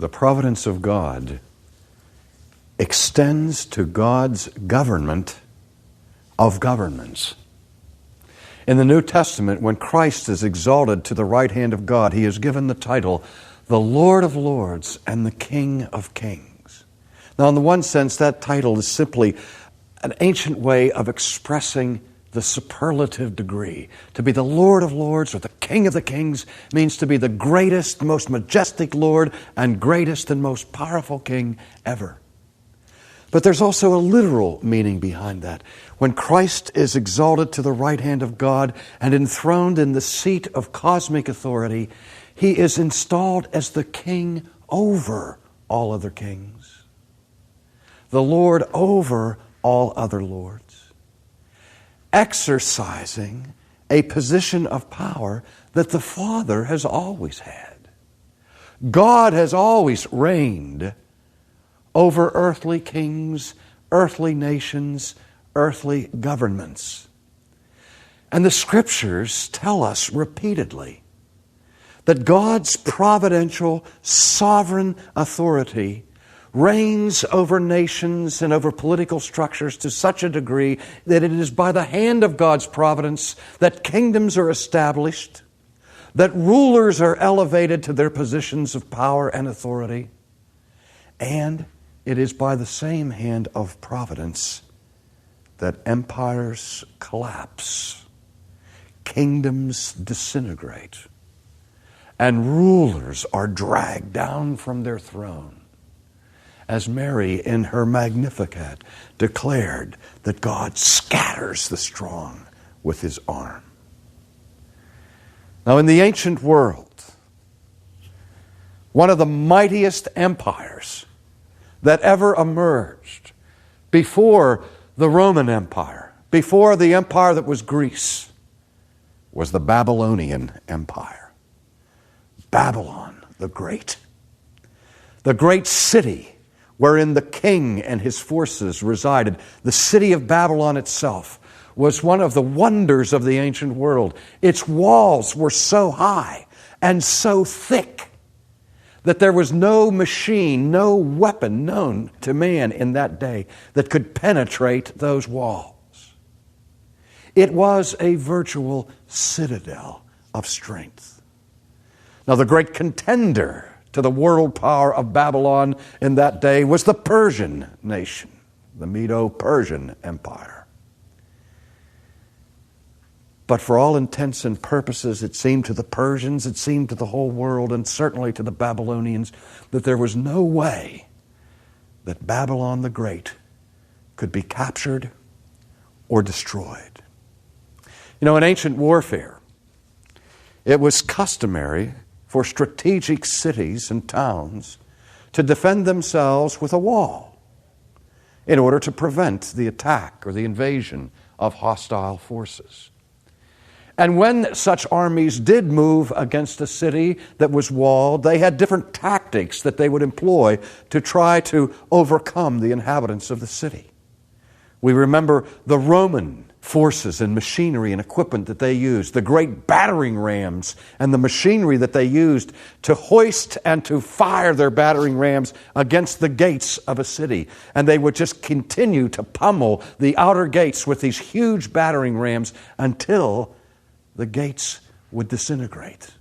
the providence of God extends to God's government of governments. In the New Testament, when Christ is exalted to the right hand of God, He is given the title, the Lord of Lords and the King of Kings. Now, in the one sense, that title is simply an ancient way of expressing the superlative degree. To be the Lord of Lords or the King of the Kings means to be the greatest, most majestic Lord and greatest and most powerful King ever. But there's also a literal meaning behind that. When Christ is exalted to the right hand of God and enthroned in the seat of cosmic authority, He is installed as the King over all other kings, the Lord over all other lords, exercising a position of power that the Father has always had. God has always reigned over earthly kings, earthly nations, earthly governments. And the Scriptures tell us repeatedly that God's providential, sovereign authority reigns over nations and over political structures to such a degree that it is by the hand of God's providence that kingdoms are established, that rulers are elevated to their positions of power and authority, and it is by the same hand of providence that empires collapse, kingdoms disintegrate, and rulers are dragged down from their throne. As Mary in her Magnificat declared that God scatters the strong with His arm. Now, in the ancient world, one of the mightiest empires that ever emerged before the Roman Empire, before the empire that was Greece, was the Babylonian Empire. Babylon the Great city wherein the king and his forces resided. The city of Babylon itself was one of the wonders of the ancient world. Its walls were so high and so thick that there was no machine, no weapon known to man in that day that could penetrate those walls. It was a virtual citadel of strength. Now, the great contender to the world power of Babylon in that day was the Persian nation, the Medo-Persian Empire. But for all intents and purposes, it seemed to the Persians, it seemed to the whole world, and certainly to the Babylonians, that there was no way that Babylon the Great could be captured or destroyed. You know, in ancient warfare, it was customary for strategic cities and towns to defend themselves with a wall in order to prevent the attack or the invasion of hostile forces. And when such armies did move against a city that was walled, they had different tactics that they would employ to try to overcome the inhabitants of the city. We remember the Roman forces and machinery and equipment that they used, the great battering rams and the machinery that they used to hoist and to fire their battering rams against the gates of a city. And they would just continue to pummel the outer gates with these huge battering rams until the gates would disintegrate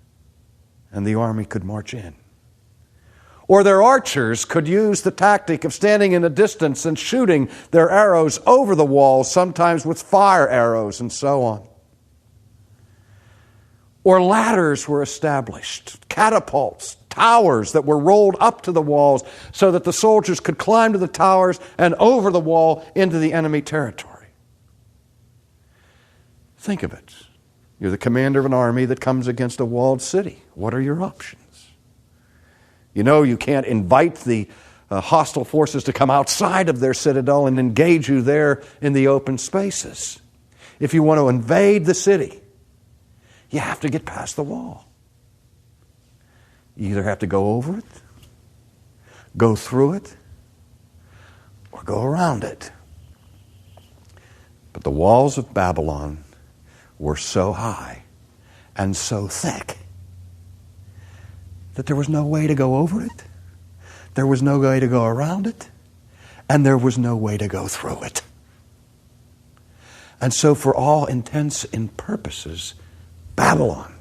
and the army could march in. Or their archers could use the tactic of standing in a distance and shooting their arrows over the walls, sometimes with fire arrows and so on. Or ladders were established, catapults, towers that were rolled up to the walls so that the soldiers could climb to the towers and over the wall into the enemy territory. Think of it. You're the commander of an army that comes against a walled city. What are your options? You know you can't invite the hostile forces to come outside of their citadel and engage you there in the open spaces. If you want to invade the city, you have to get past the wall. You either have to go over it, go through it, or go around it. But the walls of Babylon were so high and so thick that there was no way to go over it There was no way to go around it, and there was no way to go through it. And so for all intents and purposes, Babylon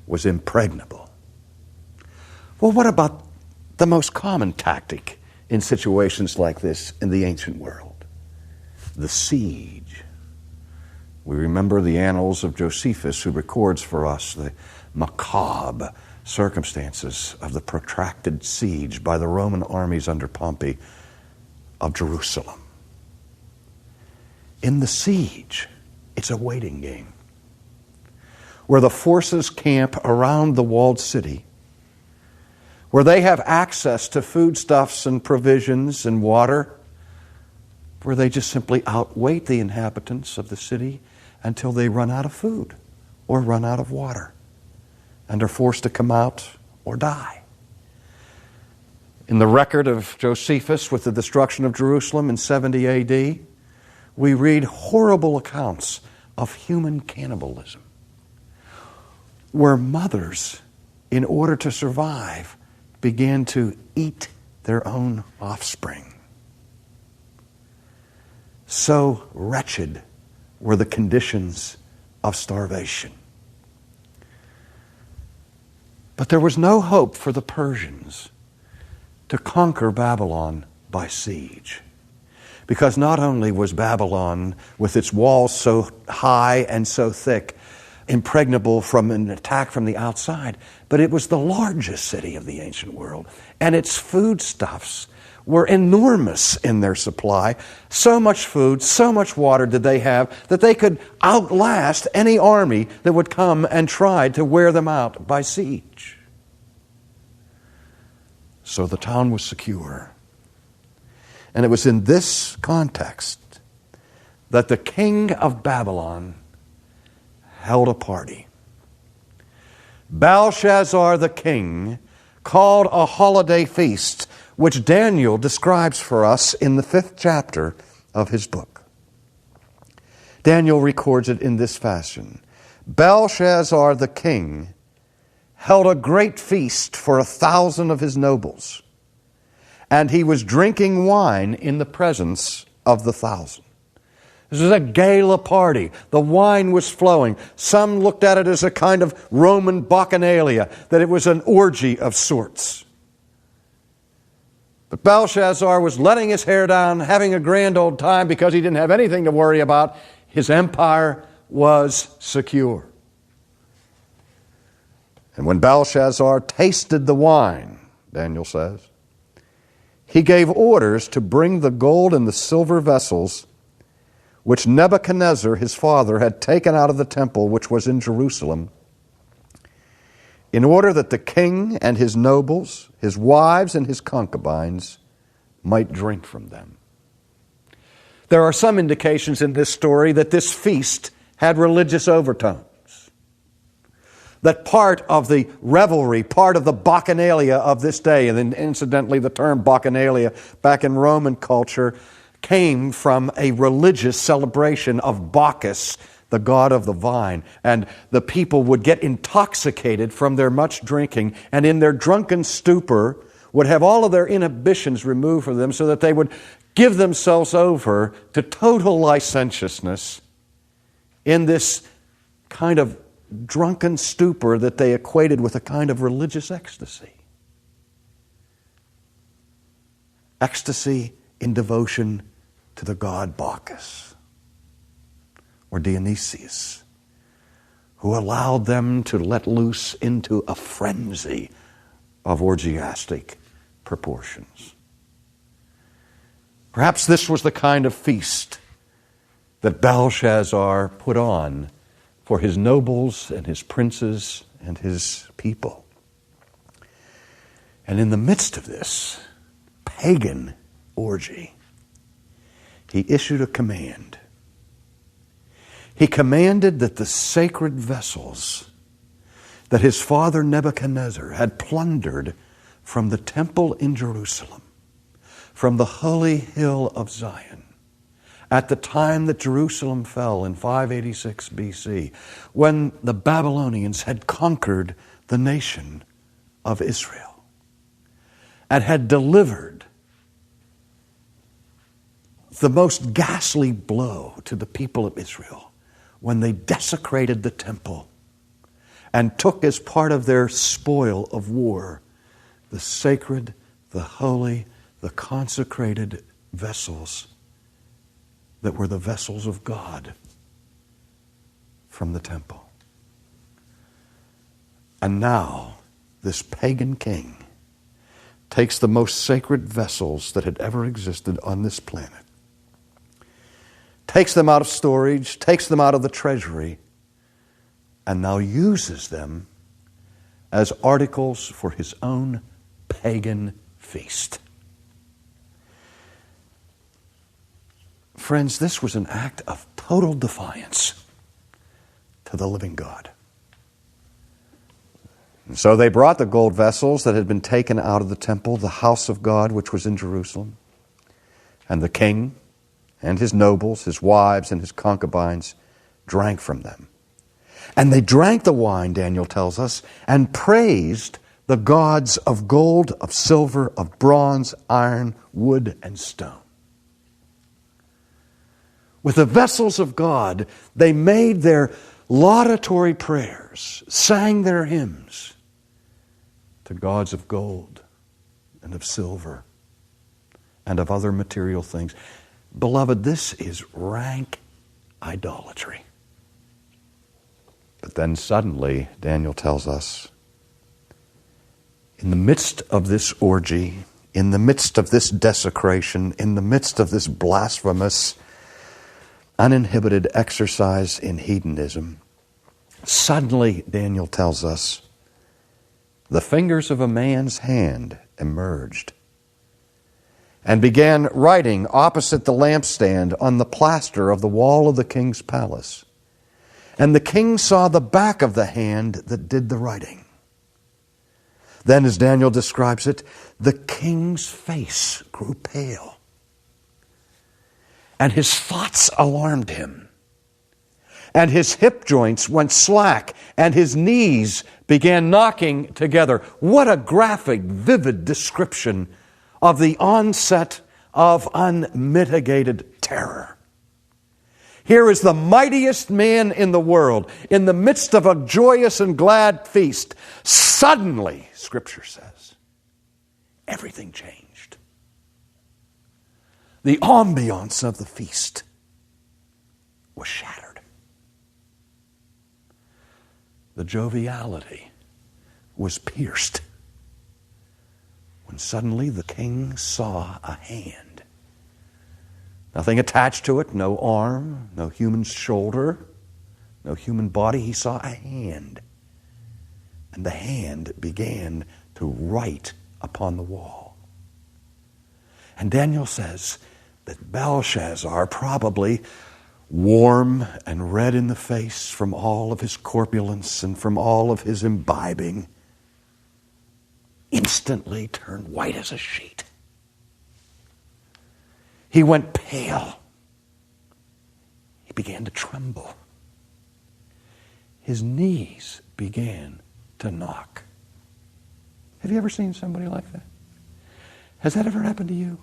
was impregnable. Well, what about the most common tactic in situations like this in the ancient world? The siege. We remember the annals of Josephus, who records for us the macabre circumstances of the protracted siege by the Roman armies under Pompey of Jerusalem. In the siege, it's a waiting game where the forces camp around the walled city, where they have access to foodstuffs and provisions and water, where they just simply outwait the inhabitants of the city until they run out of food or run out of water and are forced to come out or die. In the record of Josephus with the destruction of Jerusalem in 70 A.D., we read horrible accounts of human cannibalism, where mothers, in order to survive, began to eat their own offspring. So wretched were the conditions of starvation. But there was no hope for the Persians to conquer Babylon by siege. Because not only was Babylon, with its walls so high and so thick, impregnable from an attack from the outside, but it was the largest city of the ancient world. And its foodstuffs were enormous in their supply. So much food, so much water did they have that they could outlast any army that would come and try to wear them out by siege. So the town was secure. And it was in this context that the king of Babylon held a party. Belshazzar the king called a holiday feast, which Daniel describes for us in the 5th chapter of his book. Daniel records it in this fashion. Belshazzar the king held a great feast for 1,000 of his nobles, and he was drinking wine in the presence of the 1,000. This is a gala party. The wine was flowing. Some looked at it as a kind of Roman bacchanalia, that it was an orgy of sorts. But Belshazzar was letting his hair down, having a grand old time because he didn't have anything to worry about. His empire was secure. And when Belshazzar tasted the wine, Daniel says, he gave orders to bring the gold and the silver vessels which Nebuchadnezzar, his father, had taken out of the temple which was in Jerusalem, in order that the king and his nobles, his wives and his concubines might drink from them. There are some indications in this story that this feast had religious overtones. That part of the revelry, part of the bacchanalia of this day, and incidentally the term bacchanalia back in Roman culture came from a religious celebration of Bacchus, the god of the vine. And the people would get intoxicated from their much drinking, and in their drunken stupor would have all of their inhibitions removed from them so that they would give themselves over to total licentiousness in this kind of drunken stupor that they equated with a kind of religious ecstasy. Ecstasy in devotion to the god Bacchus or Dionysius, who allowed them to let loose into a frenzy of orgiastic proportions. Perhaps this was the kind of feast that Belshazzar put on for his nobles and his princes and his people. And in the midst of this pagan orgy, he issued a command. He commanded that the sacred vessels that his father Nebuchadnezzar had plundered from the temple in Jerusalem, from the holy hill of Zion, at the time that Jerusalem fell in 586 BC, when the Babylonians had conquered the nation of Israel. and had delivered the most ghastly blow to the people of Israel when they desecrated the temple and took as part of their spoil of war the sacred, the holy, the consecrated vessels that were the vessels of God from the temple. And now, this pagan king takes the most sacred vessels that had ever existed on this planet, takes them out of storage, takes them out of the treasury, and now uses them as articles for his own pagan feast. Friends, this was an act of total defiance to the living God. And so they brought the gold vessels that had been taken out of the temple, the house of God, which was in Jerusalem, and the king and his nobles, his wives and his concubines drank from them. And they drank the wine, Daniel tells us, and praised the gods of gold, of silver, of bronze, iron, wood, and stone. With the vessels of God, they made their laudatory prayers, sang their hymns to gods of gold and of silver and of other material things. Beloved, this is rank idolatry. But then suddenly, Daniel tells us, in the midst of this orgy, in the midst of this desecration, in the midst of this blasphemous, uninhibited exercise in hedonism, suddenly, Daniel tells us, the fingers of a man's hand emerged and began writing opposite the lampstand on the plaster of the wall of the king's palace. And the king saw the back of the hand that did the writing. Then, as Daniel describes it, the king's face grew pale, and his thoughts alarmed him, and his hip joints went slack, and his knees began knocking together. What a graphic, vivid description of the onset of unmitigated terror. Here is the mightiest man in the world, in the midst of a joyous and glad feast. Suddenly, Scripture says, everything changed. The ambiance of the feast was shattered. The joviality was pierced when suddenly the king saw a hand. Nothing attached to it, no arm, no human shoulder, no human body. He saw a hand. And the hand began to write upon the wall. And Daniel says that Belshazzar, probably warm and red in the face from all of his corpulence and from all of his imbibing, instantly turned white as a sheet. He went pale. He began to tremble. His knees began to knock. Have you ever seen somebody like that? Has that ever happened to you?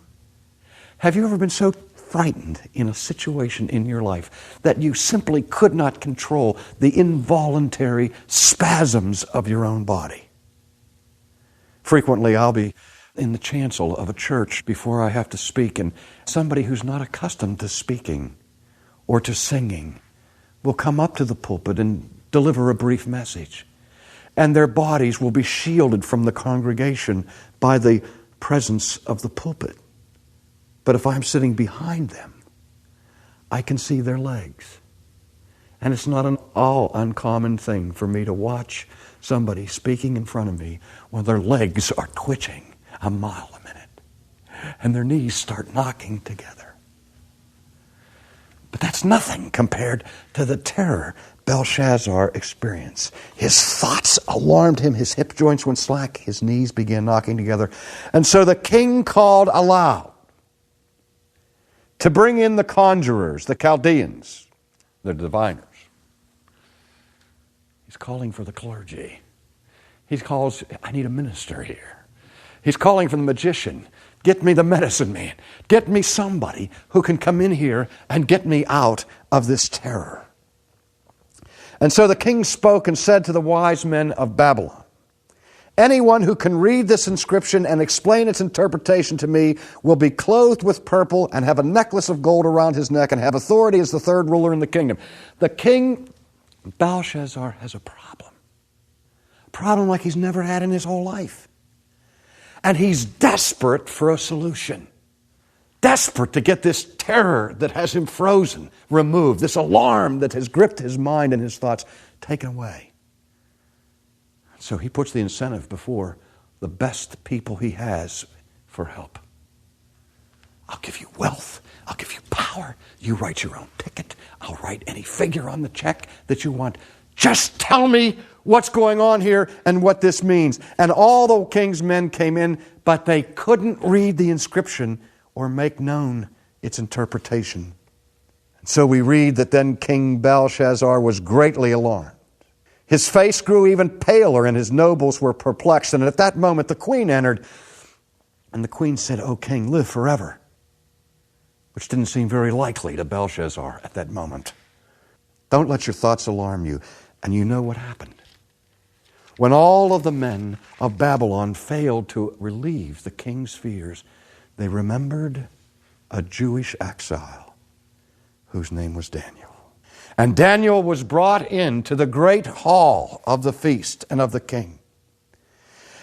Have you ever been so frightened in a situation in your life that you simply could not control the involuntary spasms of your own body? Frequently, I'll be in the chancel of a church before I have to speak, and somebody who's not accustomed to speaking or to singing will come up to the pulpit and deliver a brief message. And their bodies will be shielded from the congregation by the presence of the pulpit. But if I'm sitting behind them, I can see their legs. And it's not an all uncommon thing for me to watch somebody speaking in front of me when their legs are twitching a mile a minute, and their knees start knocking together. But that's nothing compared to the terror Belshazzar experienced. His thoughts alarmed him, his hip joints went slack, his knees began knocking together. And so the king called aloud to bring in the conjurers, the Chaldeans, the diviners. He's calling for the clergy. He calls, I need a minister here. He's calling for the magician. Get me the medicine man. Get me somebody who can come in here and get me out of this terror. And so the king spoke and said to the wise men of Babylon, anyone who can read this inscription and explain its interpretation to me will be clothed with purple and have a necklace of gold around his neck and have authority as the third ruler in the kingdom. The king, Belshazzar, has a problem. A problem like he's never had in his whole life. And he's desperate for a solution. Desperate to get this terror that has him frozen removed, this alarm that has gripped his mind and his thoughts taken away. So he puts the incentive before the best people he has for help. I'll give you wealth. I'll give you power. You write your own ticket. I'll write any figure on the check that you want. Just tell me what's going on here and what this means. And all the king's men came in, but they couldn't read the inscription or make known its interpretation. And so we read that then King Belshazzar was greatly alarmed. His face grew even paler and his nobles were perplexed. And at that moment the queen entered. And the queen said, O king, live forever. Which didn't seem very likely to Belshazzar at that moment. Don't let your thoughts alarm you. And you know what happened. When all of the men of Babylon failed to relieve the king's fears, they remembered a Jewish exile whose name was Daniel. And Daniel was brought into the great hall of the feast and of the king.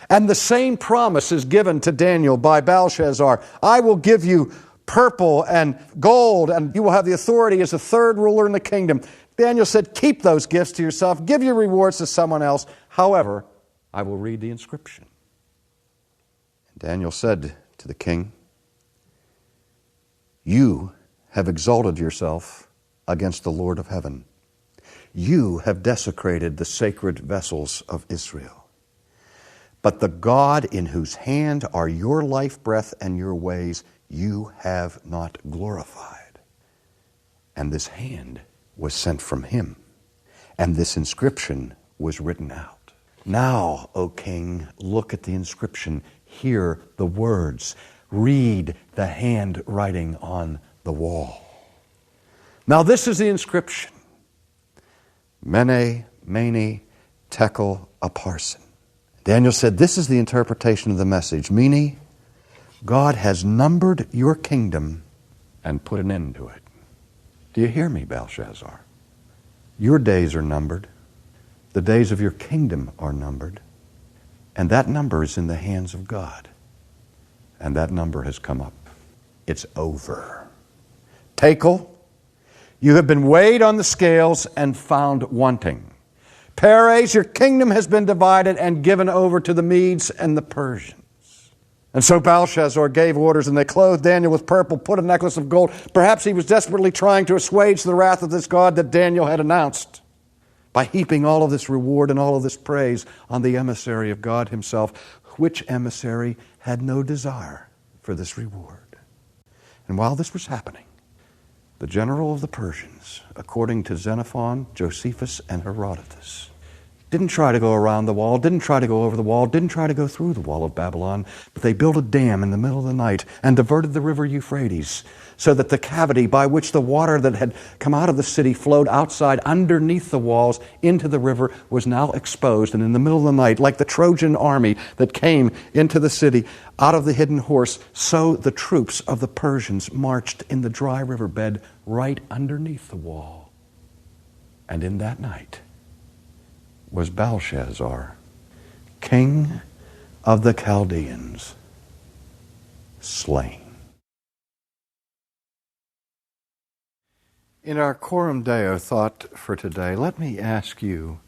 And the same promise is given to Daniel by Belshazzar. I will give you purple and gold, and you will have the authority as the third ruler in the kingdom. Daniel said, keep those gifts to yourself. Give your rewards to someone else. However, I will read the inscription. And Daniel said to the king, you have exalted yourself against the Lord of heaven. You have desecrated the sacred vessels of Israel. But the God in whose hand are your life breath and your ways, you have not glorified. And this hand was sent from him, and this inscription was written out. Now, O king, look at the inscription, hear the words, read the handwriting on the wall. Now this is the inscription. Mene, Mene, Tekel, Upharsin. Daniel said, this is the interpretation of the message, meaning God has numbered your kingdom and put an end to it. Do you hear me, Belshazzar? Your days are numbered. The days of your kingdom are numbered. And that number is in the hands of God. And that number has come up. It's over. Tekel, you have been weighed on the scales and found wanting. Peres, your kingdom has been divided and given over to the Medes and the Persians. And so Belshazzar gave orders, and they clothed Daniel with purple, put a necklace of gold. Perhaps he was desperately trying to assuage the wrath of this God that Daniel had announced by heaping all of this reward and all of this praise on the emissary of God himself, which emissary had no desire for this reward. And while this was happening, the general of the Persians, according to Xenophon, Josephus, and Herodotus, didn't try to go around the wall, didn't try to go over the wall, didn't try to go through the wall of Babylon, but they built a dam in the middle of the night and diverted the river Euphrates so that the cavity by which the water that had come out of the city flowed outside underneath the walls into the river was now exposed. And in the middle of the night, like the Trojan army that came into the city out of the hidden horse, so the troops of the Persians marched in the dry riverbed right underneath the wall. And in that night was Belshazzar, king of the Chaldeans, slain. In our Coram Deo thought for today, let me ask you,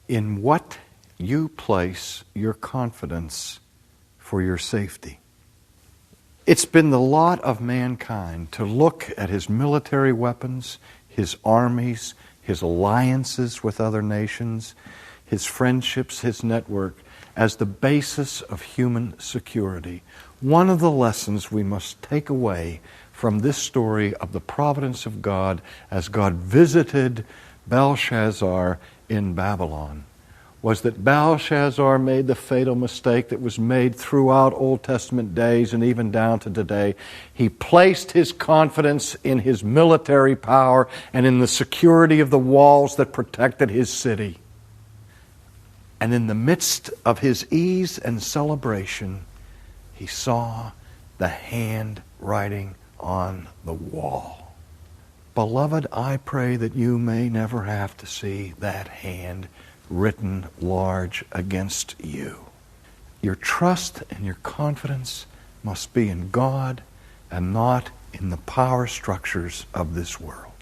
in what you place your confidence for your safety? It's been the lot of mankind to look at his military weapons, his armies, his alliances with other nations, his friendships, his network, as the basis of human security. One of the lessons we must take away from this story of the providence of God as God visited Belshazzar in Babylon was that Belshazzar made the fatal mistake that was made throughout Old Testament days and even down to today. He placed his confidence in his military power and in the security of the walls that protected his city. And in the midst of his ease and celebration, he saw the handwriting on the wall. Beloved, I pray that you may never have to see that hand written large against you. Your trust and your confidence must be in God and not in the power structures of this world.